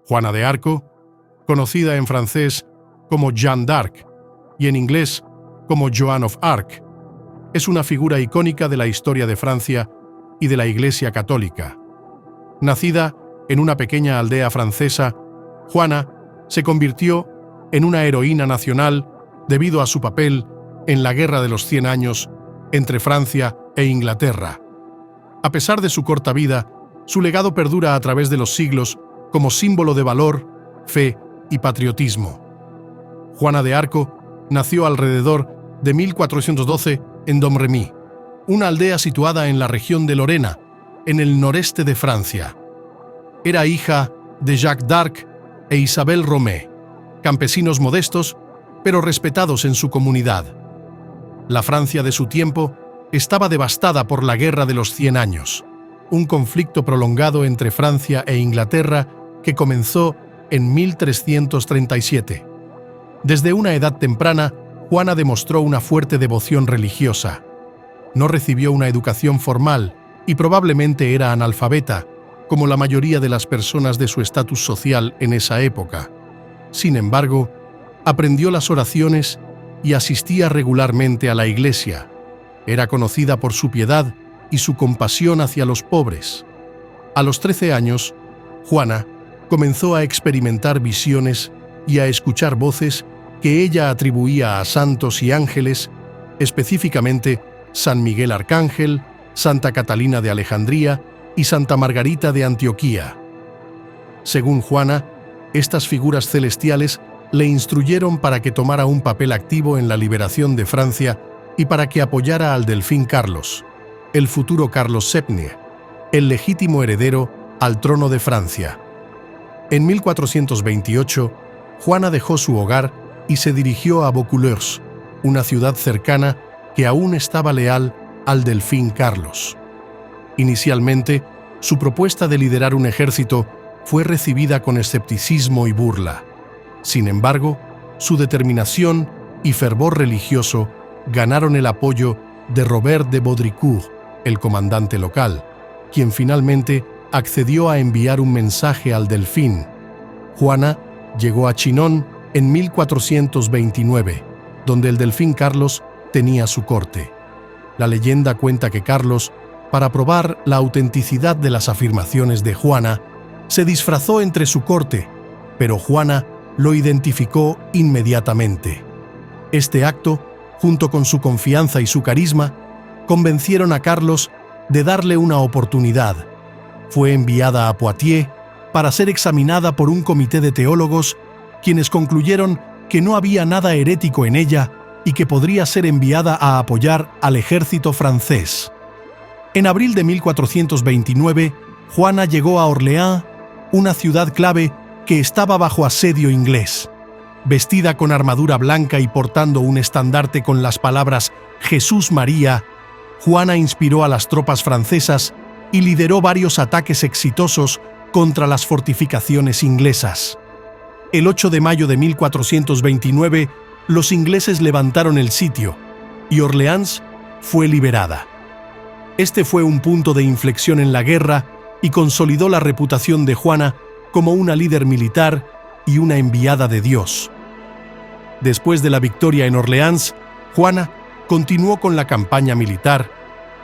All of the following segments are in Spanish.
Juana de Arco, conocida en francés como Jeanne d'Arc y en inglés como Joan of Arc, es una figura icónica de la historia de Francia y de la Iglesia Católica. Nacida en una pequeña aldea francesa, Juana se convirtió en una heroína nacional debido a su papel en la Guerra de los 100 años entre Francia e Inglaterra. A pesar de su corta vida, su legado perdura a través de los siglos como símbolo de valor, fe y patriotismo. Juana de Arco nació alrededor de 1412 en Domremy, una aldea situada en la región de Lorena, en el noreste de Francia. Era hija de Jacques d'Arc e Isabel Romé, campesinos modestos, pero respetados en su comunidad. La Francia de su tiempo estaba devastada por la Guerra de los 100 años, un conflicto prolongado entre Francia e Inglaterra que comenzó en 1337. Desde una edad temprana, Juana demostró una fuerte devoción religiosa. No recibió una educación formal y probablemente era analfabeta, como la mayoría de las personas de su estatus social en esa época. Sin embargo, aprendió las oraciones y asistía regularmente a la iglesia. Era conocida por su piedad y su compasión hacia los pobres. A los 13 años, Juana comenzó a experimentar visiones y a escuchar voces que ella atribuía a santos y ángeles, específicamente San Miguel Arcángel, Santa Catalina de Alejandría y Santa Margarita de Antioquía. Según Juana, estas figuras celestiales le instruyeron para que tomara un papel activo en la liberación de Francia y para que apoyara al delfín Carlos, el futuro Carlos VII, el legítimo heredero al trono de Francia. En 1428, Juana dejó su hogar y se dirigió a Vaucouleurs, una ciudad cercana que aún estaba leal al delfín Carlos. Inicialmente, su propuesta de liderar un ejército fue recibida con escepticismo y burla. Sin embargo, su determinación y fervor religioso ganaron el apoyo de Robert de Baudricourt, el comandante local, quien finalmente accedió a enviar un mensaje al delfín. Juana llegó a Chinon en 1429, donde el delfín Carlos tenía su corte. La leyenda cuenta que Carlos, para probar la autenticidad de las afirmaciones de Juana, se disfrazó entre su corte, pero Juana lo identificó inmediatamente. Este acto, junto con su confianza y su carisma, convencieron a Carlos de darle una oportunidad. Fue enviada a Poitiers para ser examinada por un comité de teólogos, quienes concluyeron que no había nada herético en ella y que podría ser enviada a apoyar al ejército francés. En abril de 1429, Juana llegó a Orleans, una ciudad clave que estaba bajo asedio inglés. Vestida con armadura blanca y portando un estandarte con las palabras Jesús María, Juana inspiró a las tropas francesas y lideró varios ataques exitosos contra las fortificaciones inglesas. El 8 de mayo de 1429, los ingleses levantaron el sitio y Orleans fue liberada. Este fue un punto de inflexión en la guerra y consolidó la reputación de Juana como una líder militar y una enviada de Dios. Después de la victoria en Orleans, Juana continuó con la campaña militar,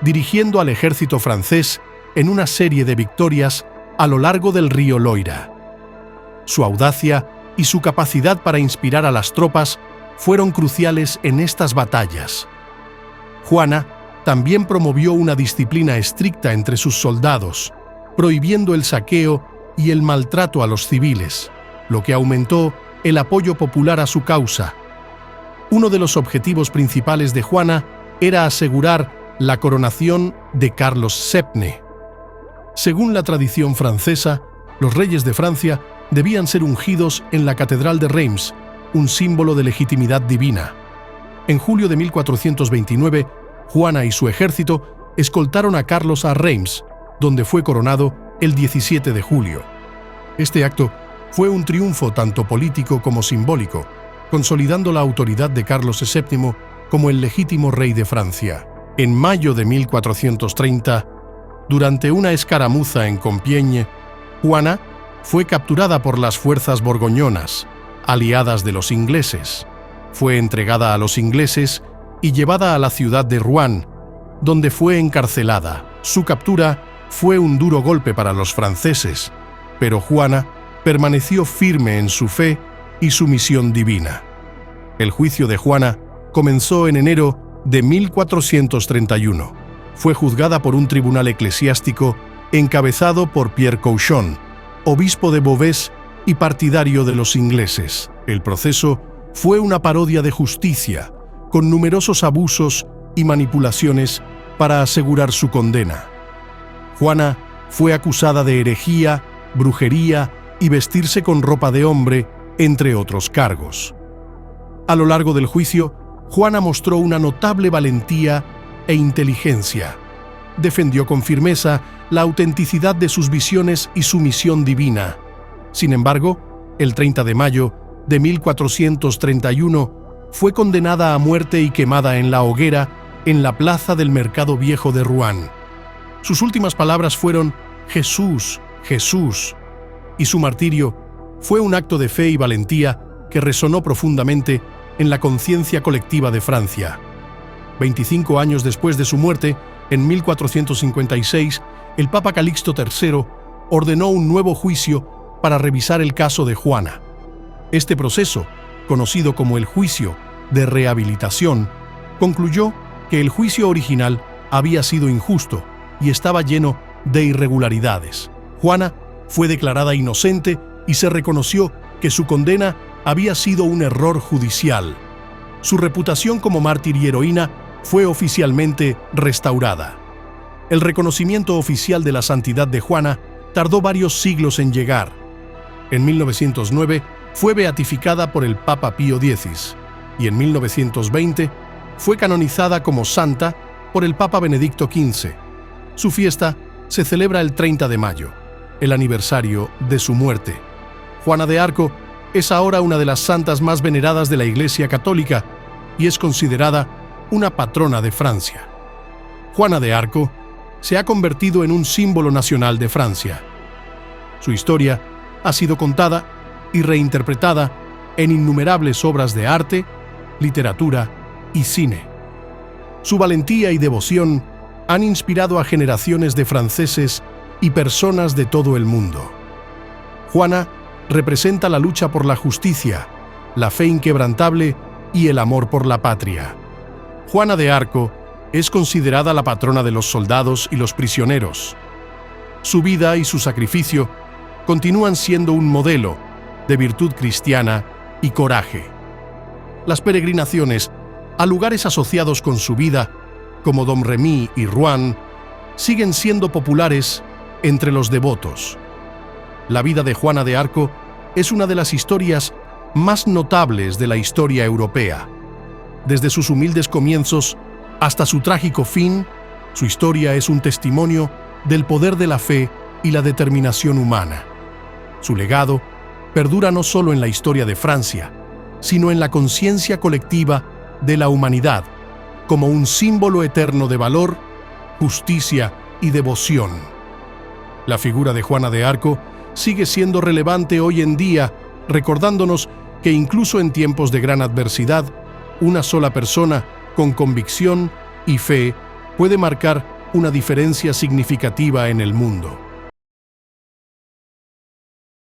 dirigiendo al ejército francés en una serie de victorias a lo largo del río Loira. Su audacia y su capacidad para inspirar a las tropas fueron cruciales en estas batallas. Juana también promovió una disciplina estricta entre sus soldados, prohibiendo el saqueo y el maltrato a los civiles, lo que aumentó el apoyo popular a su causa. Uno de los objetivos principales de Juana era asegurar la coronación de Carlos VII. Según la tradición francesa, los reyes de Francia debían ser ungidos en la Catedral de Reims, un símbolo de legitimidad divina. En julio de 1429, Juana y su ejército escoltaron a Carlos a Reims, donde fue coronado el 17 de julio. Este acto fue un triunfo tanto político como simbólico, consolidando la autoridad de Carlos VII como el legítimo rey de Francia. En mayo de 1430, durante una escaramuza en Compiègne, Juana fue capturada por las fuerzas borgoñonas, aliadas de los ingleses. Fue entregada a los ingleses y llevada a la ciudad de Rouen, donde fue encarcelada. Su captura fue un duro golpe para los franceses, pero Juana permaneció firme en su fe y su misión divina. El juicio de Juana comenzó en enero de 1431. Fue juzgada por un tribunal eclesiástico encabezado por Pierre Cauchon, obispo de Beauvais y partidario de los ingleses. El proceso fue una parodia de justicia, con numerosos abusos y manipulaciones para asegurar su condena. Juana fue acusada de herejía, brujería y vestirse con ropa de hombre, entre otros cargos. A lo largo del juicio, Juana mostró una notable valentía e inteligencia. Defendió con firmeza la autenticidad de sus visiones y su misión divina. Sin embargo, el 30 de mayo de 1431 fue condenada a muerte y quemada en la hoguera en la plaza del Mercado Viejo de Rouen. Sus últimas palabras fueron «Jesús, Jesús», y su martirio fue un acto de fe y valentía que resonó profundamente en la conciencia colectiva de Francia. 25 años después de su muerte, en 1456, el Papa Calixto III ordenó un nuevo juicio para revisar el caso de Juana. Este proceso, conocido como el juicio de rehabilitación, concluyó que el juicio original había sido injusto y estaba lleno de irregularidades. Juana fue declarada inocente y se reconoció que su condena había sido un error judicial. Su reputación como mártir y heroína fue oficialmente restaurada. El reconocimiento oficial de la santidad de Juana tardó varios siglos en llegar. En 1909 fue beatificada por el Papa Pío X y en 1920 fue canonizada como santa por el Papa Benedicto XV. Su fiesta se celebra el 30 de mayo, el aniversario de su muerte. Juana de Arco es ahora una de las santas más veneradas de la Iglesia Católica y es considerada una patrona de Francia. Juana de Arco se ha convertido en un símbolo nacional de Francia. Su historia ha sido contada y reinterpretada en innumerables obras de arte, literatura y cine. Su valentía y devoción han inspirado a generaciones de franceses y personas de todo el mundo. Juana representa la lucha por la justicia, la fe inquebrantable y el amor por la patria. Juana de Arco es considerada la patrona de los soldados y los prisioneros. Su vida y su sacrificio continúan siendo un modelo de virtud cristiana y coraje. Las peregrinaciones a lugares asociados con su vida, como Domremy y Rouen, siguen siendo populares entre los devotos. La vida de Juana de Arco es una de las historias más notables de la historia europea. Desde sus humildes comienzos hasta su trágico fin, su historia es un testimonio del poder de la fe y la determinación humana. Su legado perdura no solo en la historia de Francia, sino en la conciencia colectiva de la humanidad, como un símbolo eterno de valor, justicia y devoción. La figura de Juana de Arco sigue siendo relevante hoy en día, recordándonos que incluso en tiempos de gran adversidad, una sola persona con convicción y fe puede marcar una diferencia significativa en el mundo.